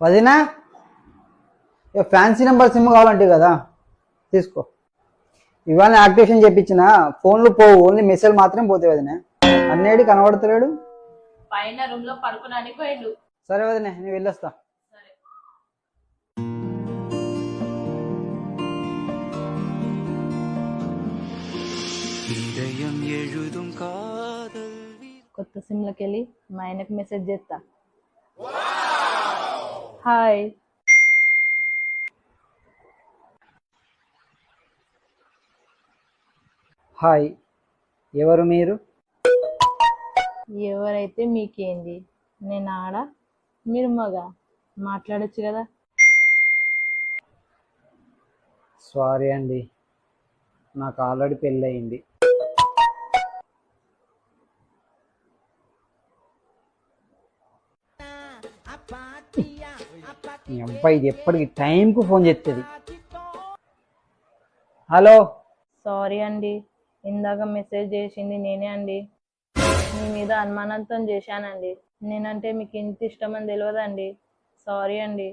వదినా fancy number SIM కావాలంటే కదా తీసుకో. ఇవాళ యాక్టివేషన్ చేయించిన ఫోన్లు పోవు, ఓన్లీ మెసేజ్ మాత్రం పోతాయి వదినా. అన్నేటి కనబడతలేడు. పైన రూమ్ లో పడుకోడానికి పోయిండు. సరే వదినా నేను వెళ్ళొస్తా. కొత్త సిమ్లకి వెళ్ళి మా ఆయనకు మెసేజ్ చేస్తా. హాయ్. హాయ్, ఎవరు మీరు? ఎవరైతే మీకేంది, నేను ఆడ మీరు మగ, మాట్లాడొచ్చు కదా. సారీ అండి, నాకు ఆల్రెడీ పెళ్ళయింది. ఈ అబ్బాయి ఇది ఎప్పటికి టైంకు ఫోన్ చేస్తుంది. హలో. సారీ అండి, ఇందాక మెసేజ్ చేసింది నేనే అండి. మీ మీద అనుమానంతో చేశానండి. నేనంటే మీకు ఇంత ఇష్టమని తెలియదండి. సారీ అండి.